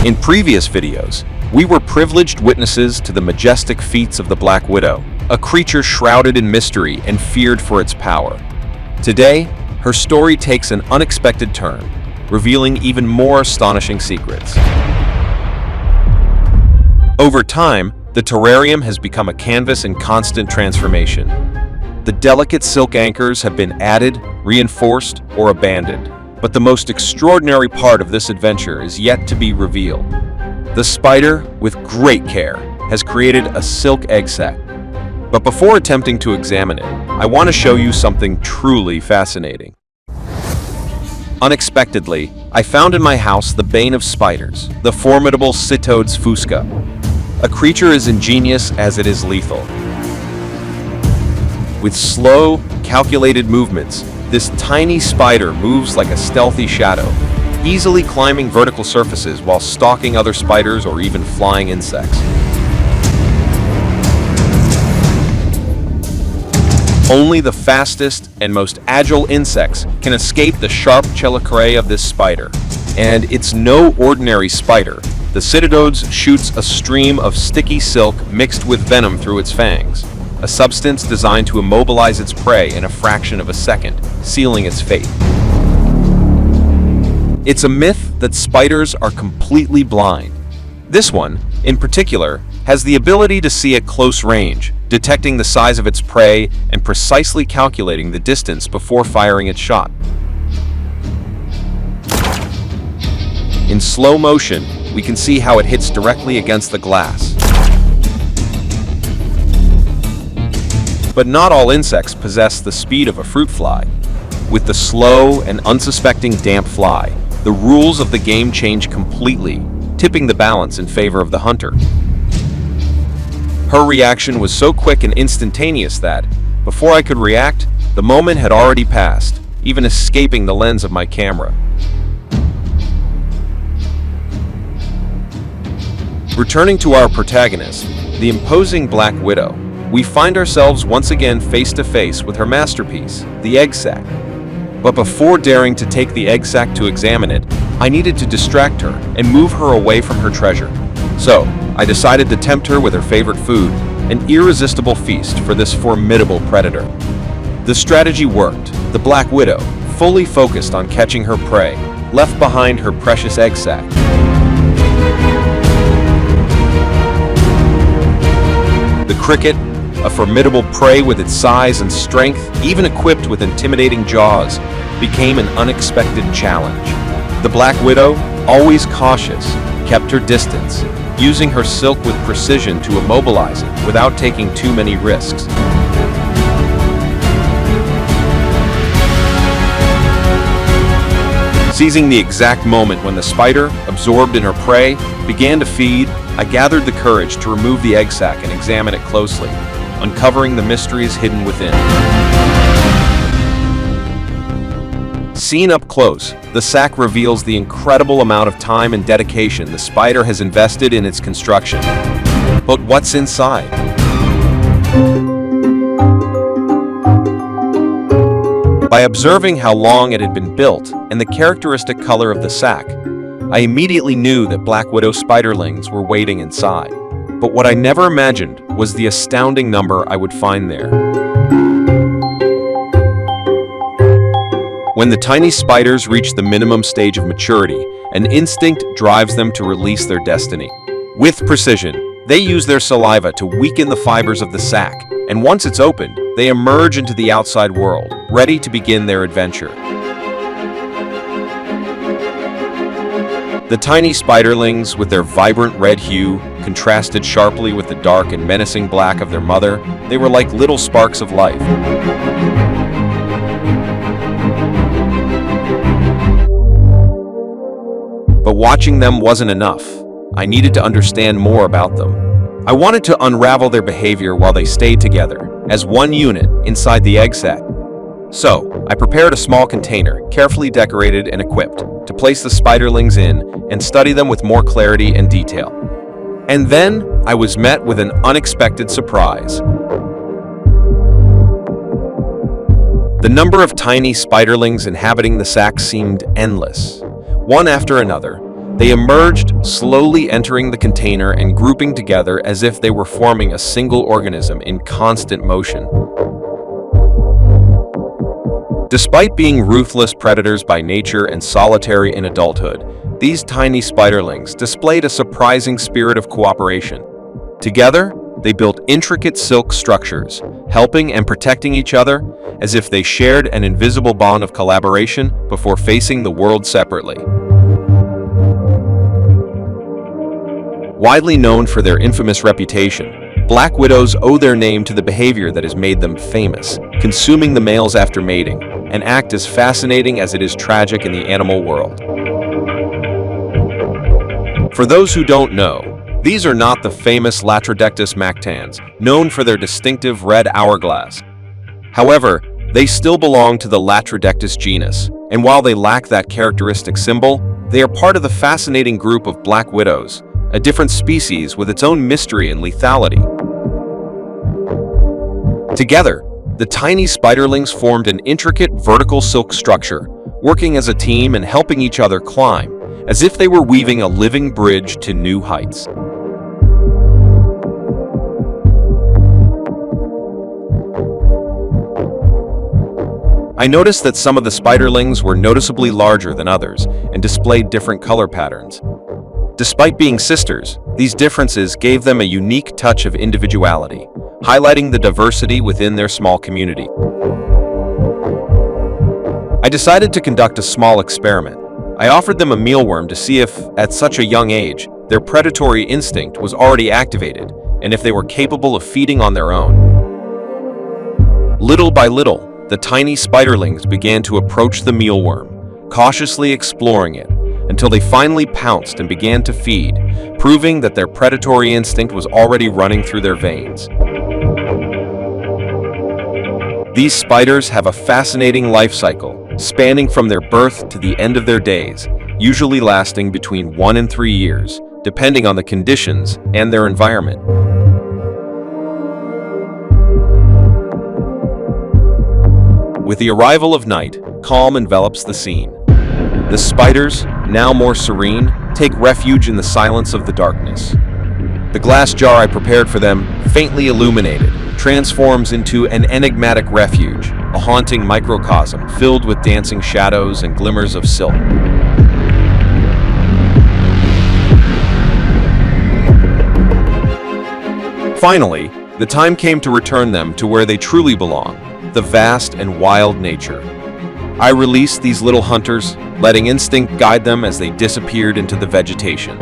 In previous videos, we were privileged witnesses to the majestic feats of the Black Widow, a creature shrouded in mystery and feared for its power. Today, her story takes an unexpected turn, revealing even more astonishing secrets. Over time, the terrarium has become a canvas in constant transformation. The delicate silk anchors have been added, reinforced, or abandoned. But the most extraordinary part of this adventure is yet to be revealed. The spider, with great care, has created a silk egg sac. But before attempting to examine it, I want to show you something truly fascinating. Unexpectedly, I found in my house the bane of spiders, the formidable Citodes fusca. A creature as ingenious as it is lethal. With slow, calculated movements, this tiny spider moves like a stealthy shadow, easily climbing vertical surfaces while stalking other spiders or even flying insects. Only the fastest and most agile insects can escape the sharp chelicerae of this spider. And it's no ordinary spider. The Citodes shoots a stream of sticky silk mixed with venom through its fangs, a substance designed to immobilize its prey in a fraction of a second, sealing its fate. It's a myth that spiders are completely blind. This one, in particular, has the ability to see at close range, detecting the size of its prey and precisely calculating the distance before firing its shot. In slow motion, we can see how it hits directly against the glass. But not all insects possess the speed of a fruit fly. With the slow and unsuspecting damp fly, the rules of the game change completely, tipping the balance in favor of the hunter. Her reaction was so quick and instantaneous that, before I could react, the moment had already passed, even escaping the lens of my camera. Returning to our protagonist, the imposing Black Widow, we find ourselves once again face to face with her masterpiece, the egg sac. But before daring to take the egg sac to examine it, I needed to distract her and move her away from her treasure. So, I decided to tempt her with her favorite food, an irresistible feast for this formidable predator. The strategy worked. The Black Widow, fully focused on catching her prey, left behind her precious egg sac. The cricket, a formidable prey with its size and strength, even equipped with intimidating jaws, became an unexpected challenge. The Black Widow, always cautious, kept her distance, using her silk with precision to immobilize it without taking too many risks. Seizing the exact moment when the spider, absorbed in her prey, began to feed, I gathered the courage to remove the egg sac and examine it closely, uncovering the mysteries hidden within. Seen up close, the sac reveals the incredible amount of time and dedication the spider has invested in its construction. But what's inside? By observing how long it had been built and the characteristic color of the sac, I immediately knew that Black Widow spiderlings were waiting inside. But what I never imagined was the astounding number I would find there. When the tiny spiders reach the minimum stage of maturity, an instinct drives them to release their destiny. With precision, they use their saliva to weaken the fibers of the sac, and once it's opened, they emerge into the outside world, ready to begin their adventure. The tiny spiderlings, with their vibrant red hue, contrasted sharply with the dark and menacing black of their mother. They were like little sparks of life. But watching them wasn't enough. I needed to understand more about them. I wanted to unravel their behavior while they stayed together, as one unit, inside the egg sac. So, I prepared a small container, carefully decorated and equipped, to place the spiderlings in and study them with more clarity and detail. And then, I was met with an unexpected surprise. The number of tiny spiderlings inhabiting the sac seemed endless. One after another, They emerged, slowly entering the container and grouping together as if they were forming a single organism in constant motion. Despite being ruthless predators by nature and solitary in adulthood, these tiny spiderlings displayed a surprising spirit of cooperation. Together, they built intricate silk structures, helping and protecting each other as if they shared an invisible bond of collaboration before facing the world separately. Widely known for their infamous reputation, black widows owe their name to the behavior that has made them famous, consuming the males after mating, an act as fascinating as it is tragic in the animal world. For those who don't know, these are not the famous Latrodectus mactans, known for their distinctive red hourglass. However, they still belong to the Latrodectus genus, and while they lack that characteristic symbol, they are part of the fascinating group of black widows, a different species with its own mystery and lethality. Together, the tiny spiderlings formed an intricate vertical silk structure, working as a team and helping each other climb, as if they were weaving a living bridge to new heights. I noticed that some of the spiderlings were noticeably larger than others and displayed different color patterns. Despite being sisters, these differences gave them a unique touch of individuality, highlighting the diversity within their small community. I decided to conduct a small experiment. I offered them a mealworm to see if, at such a young age, their predatory instinct was already activated and if they were capable of feeding on their own. Little by little, the tiny spiderlings began to approach the mealworm, cautiously exploring it, until they finally pounced and began to feed, proving that their predatory instinct was already running through their veins. These spiders have a fascinating life cycle, spanning from their birth to the end of their days, usually lasting between 1 and 3 years, depending on the conditions and their environment. With the arrival of night, calm envelops the scene. The spiders, now more serene, take refuge in the silence of the darkness. The glass jar I prepared for them, faintly illuminated, transforms into an enigmatic refuge, a haunting microcosm filled with dancing shadows and glimmers of silk. Finally, the time came to return them to where they truly belong, the vast and wild nature. I released these little hunters, letting instinct guide them as they disappeared into the vegetation.